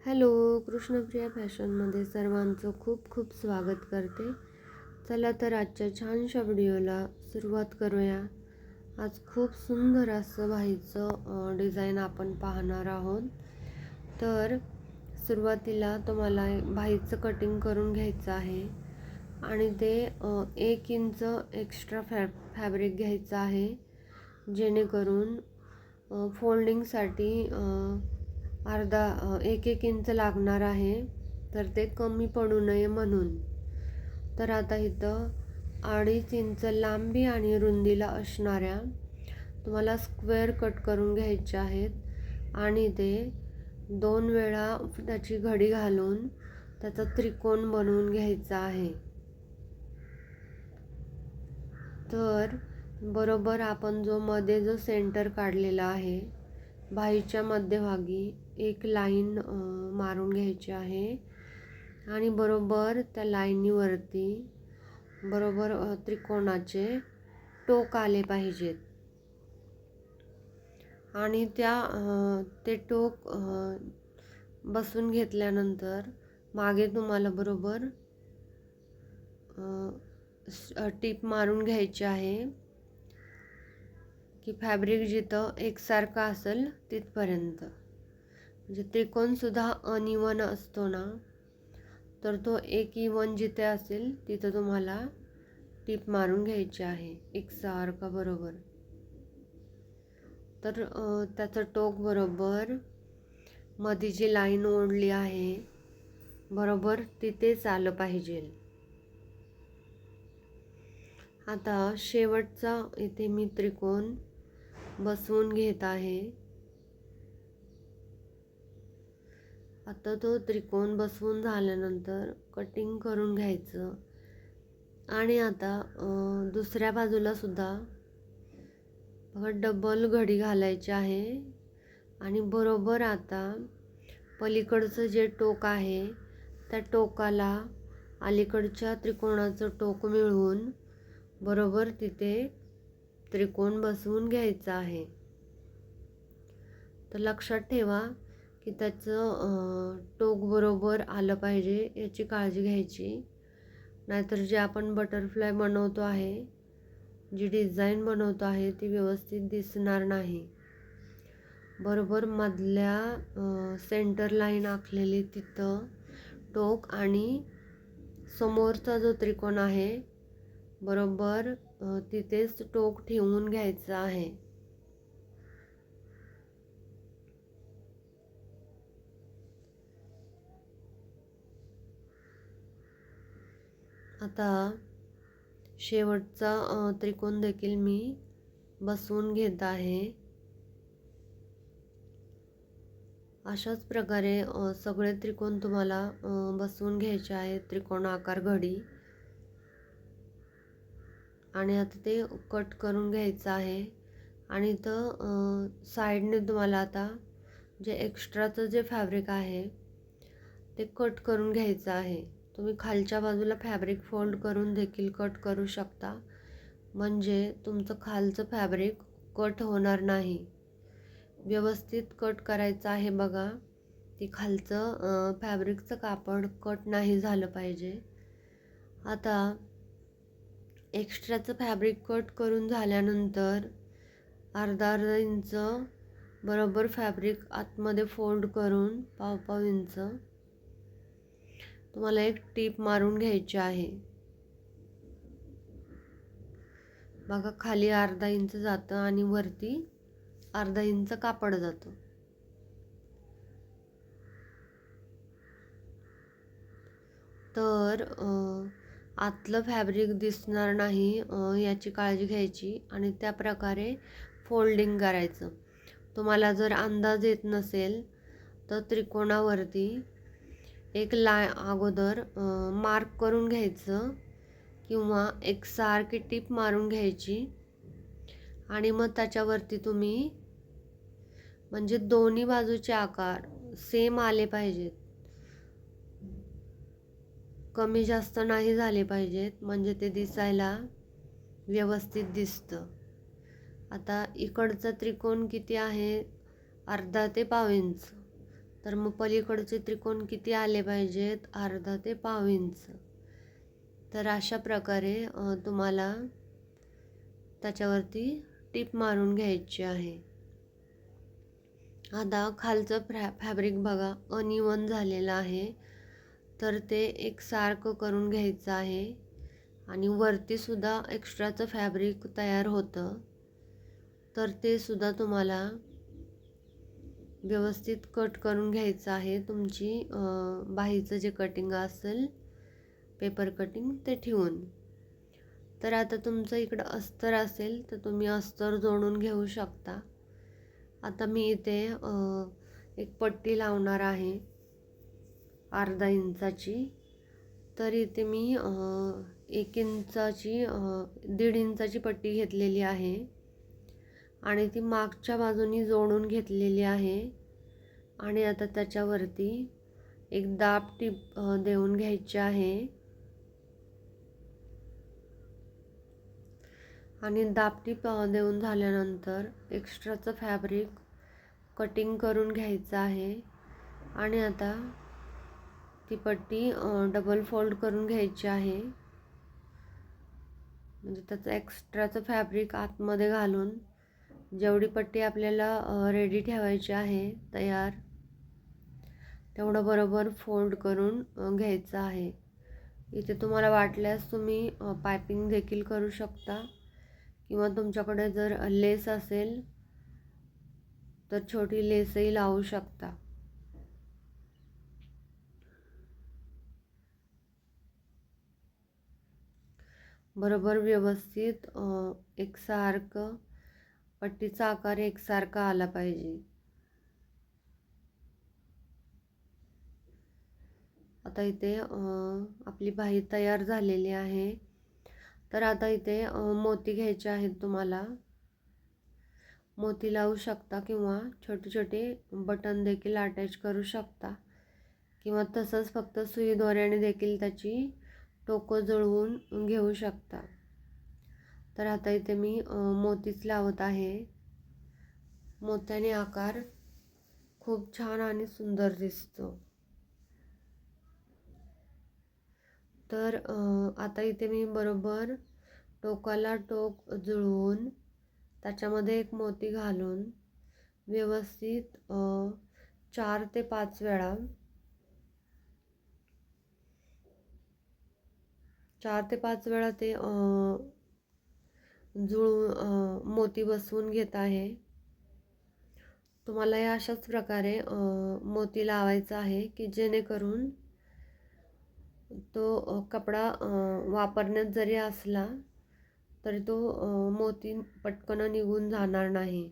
Hello, Krishnapriya फॅशनमध्ये सर्वांचं खूप खूप स्वागत करते. चला तर आजच्या छानशा व्हिडिओला सुरुवात करूया. आज खूप सुंदर असं बाहीचं डिझाईन आपण पाहणार आहोत. तर सुरुवातीला तुम्हाला बाहीचं कटिंग करून घ्यायचं आहे आणि ते 1 इंच एक्स्ट्रा फॅब्रिक घ्यायचं आहे, जेणेकरून फोल्डिंगसाठी अर्धा 1 इंच लागणार आहे, तर ते कमी पडू नये म्हणून. तर आता इथं 2.5 इंच लांबी आणि रुंदीला असणाऱ्या तुम्हाला स्क्वेअर कट करून घ्यायचे आहेत आणि ते 2 वेळा त्याची घडी घालून त्याचा त्रिकोण बनवून घ्यायचा आहे. तर बरोबर आपण मध्ये जो सेंटर काढलेला आहे, बाहीच्या मध्यभागी एक लाईन मारून घ्यायची आहे आणि बरोबर त्या लाईनीवरती बरोबर त्रिकोणाचे टोक आले पाहिजेत आणि ते टोक बसून घेतल्यानंतर मागे तुम्हाला बरोबर टीप मारून घ्यायची आहे की फॅब्रिक जिथं एकसारखा असेल तिथपर्यंत. म्हणजे त्रिकोणसुद्धा अनइवन असतो ना, तर तो एक इवन जिथे असेल तिथं तुम्हाला टीप मारून घ्यायची आहे एकसारखा बरोबर. तर त्याचं टोक बरोबर मध्ये जी लाईन ओढली आहे बरोबर तिथेच आलं पाहिजे. आता शेवटचा इथे मी त्रिकोण बसवून घेत आहे. आता तो त्रिकोण बसवून झाल्यानंतर कटिंग करून घ्यायचं आणि आता दुसऱ्या बाजूला सुद्धा बघा डबल घडी घालायची आहे आणि बरोबर आता पलीकडचं जे टोक आहे त्या टोकाला अलीकडच्या त्रिकोणाचं टोक मिळवून बरोबर तिथे त्रिकोण बसवून घ्यायचा आहे. तर लक्षात ठेवा की त्याचं टोक बरोबर आलं पाहिजे, याची काळजी घ्यायची. नाहीतर जे आपण बटरफ्लाय बनवतो आहे, जी डिझाईन बनवतो आहे ती व्यवस्थित दिसणार नाही. बरोबर मधल्या सेंटर लाईन आखलेली तिथं टोक आणि समोरचा जो त्रिकोण आहे बरोबर तिथेच टोक ठेवून घ्यायचं आहे. आता शेवटचा त्रिकोण देखील मी बसवून घेत आहे. अशाच प्रकारे सगळे त्रिकोण तुम्हाला बसवून घ्यायचे आहेत, त्रिकोणाकार घडी. आणि आता ते कट करून घ्यायचं आहे आणि इथं साईडने तुम्हाला आता जे एक्स्ट्राचं जे फॅब्रिक आहे ते कट करून घ्यायचं आहे. तुम्ही खालच्या बाजूला फॅब्रिक फोल्ड करून देखील कट करू शकता, म्हणजे तुमचं खालचं फॅब्रिक कट होणार नाही. व्यवस्थित कट करायचं आहे बघा. ती खालचं फॅब्रिकचं कापड कट नाही झालं पाहिजे. आता एक्स्ट्राचं फॅब्रिक कट करून झाल्यानंतर अर्धा इंच बरोबर फॅब्रिक आतमध्ये फोल्ड करून पाव इंच तुम्हाला एक टीप मारून घ्यायची आहे. बघा खाली अर्धा इंच जातं आणि वरती अर्धा इंच कापड जातं. तर आतलं फॅब्रिक दिसणार नाही याची काळजी घ्यायची आणि त्या प्रकारे फोल्डिंग करायचं. तुम्हाला जर अंदाज येत नसेल तर त्रिकोणावरती एक अगोदर मार्क करून घ्यायचं किंवा एक सारखी टीप मारून घ्यायची आणि मग त्याच्यावरती तुम्ही म्हणजे दोन्ही बाजूचे आकार सेम आले पाहिजेत, कमी जास्त नाही झाले पाहिजेत, म्हणजे ते दिसायला व्यवस्थित दिसतं. आता इकडचा त्रिकोण किती आहे? अर्धा ते पाव इंच. तर मग पलीकडचे त्रिकोण किती आले पाहिजेत? अर्धा ते पाव इंच. तर अशा प्रकारे तुम्हाला त्याच्यावरती टीप मारून घ्यायची आहे. आता खालचं फॅब्रिक बघा अनइवन झालेलं आहे, तर ते एकसारखं करून घ्यायचं आहे. आणि वरती सुद्धा एक्स्ट्राचं फॅब्रिक तयार होतं, तर ते सुद्धा तुम्हाला व्यवस्थित कट करून घ्यायचं आहे. तुमची बाहीचं जे कटिंग असेल पेपर कटिंग ते ठेवून. तर आता तुमचं इकडं अस्तर असेल तर तुम्ही अस्तर जोडून घेऊ शकता. आता मी इथे एक पट्टी लावणार आहे अर्धा इंचाची. तर इथे मी 1 इंचाची 1.5 इंचाची पट्टी घेतलेली आहे आणि ती मागच्या बाजूनी जोडून घेतलेली आहे. आणि आता त्याच्यावरती एक दाब टीप देऊन घ्यायची आहे. आणि दाब टीप देऊन झाल्यानंतर एक्स्ट्राचं फॅब्रिक कटिंग करून घ्यायचं आहे. आणि आता ती पट्टी डबल फोल्ड करून घ्यायची आहे. म्हणजे त्याचं एक्स्ट्राचं फॅब्रिक आतमध्ये घालून जेवढी पट्टी आपल्याला रेडी ठेवायची आहे तयार, तेवढं बरोबर फोल्ड करून घ्यायचं आहे. इथे तुम्हाला वाटल्यास तुम्ही पायपिंग देखील करू शकता, किंवा तुमच्याकडे जर लेस असेल तर छोटी लेसही लावू शकता. बरोबर व्यवस्थित एकसारखं पट्टीचा आकार एकसारखा आला पाहिजे. आता इथे आपली बाही तयार झालेली आहे. तर आता इथे मोती घ्यायचे आहेत. तुम्हाला मोती लावू शकता किंवा छोटे छोटे बटन देखील अटॅच करू शकता, किंवा तसंच फक्त सुई दोऱ्याने देखील त्याची टोकं जुळवून घेऊ शकता. तर आता इथे मी मोतीच लावत आहे. मोत्याने आकार खूप छान आणि सुंदर दिसतो. तर आता इथे मी बरोबर टोकाला टोक जुळवून त्याच्यामध्ये एक मोती घालून व्यवस्थित 4 ते 5 वेळा 4 ते 5 वेळा ते जुळवून मोती बसवून घेत आहे. तुम्हाला या अशाच प्रकारे मोती लावायचा आहे, की जेणेकरून तो कपडा वापरण्यात जरी असला तरी तो मोती पटकन निघून जाणार नाही.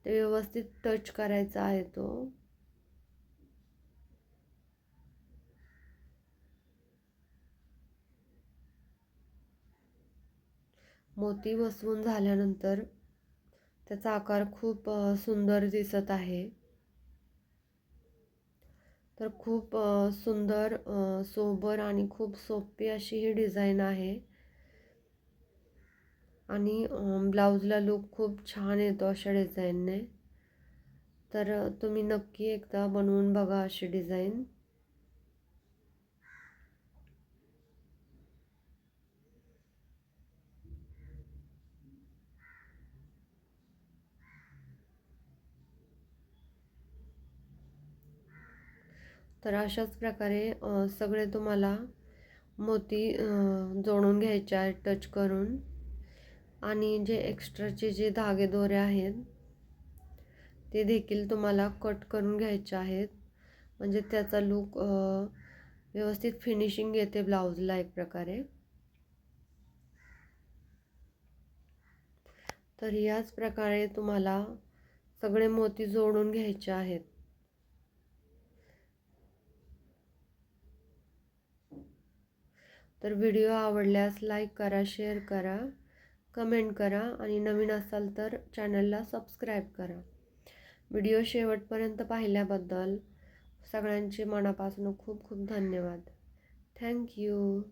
ते व्यवस्थित टच करायचा आहे तो. मोती बसवून झाल्यानंतर त्याचा आकार खूप सुंदर दिसत आहे. तर खूप सुंदर, सोबर आणि खूप सोपी अशी ही डिझाईन आहे. आणि ब्लाऊजला लूक खूप छान येतो अशा डिझाईनने. तर तुम्ही नक्की एकदा बनवून बघा अशी डिझाईन. तर अशाच प्रकारे सगळे तुम्हाला मोती जोडून घ्यायचे आहेत टच करून. आणि जे एक्स्ट्राचे जे धागे दोरे आहेत ते देखील तुम्हाला कट करून घ्यायचे आहेत, म्हणजे त्याचा लूक व्यवस्थित फिनिशिंग येते ब्लाऊजला एक प्रकारे. तर याच प्रकारे तुम्हाला सगळे मोती जोडून घ्यायचे आहेत. तर व्हिडिओ आवडल्यास लाईक करा, शेअर करा, कमेंट करा आणि नवीन असाल तर चॅनलला सबस्क्राईब करा. व्हिडिओ शेवटपर्यंत पाहिल्याबद्दल सगळ्यांचे मनापासून खूप खूप धन्यवाद. थँक्यू.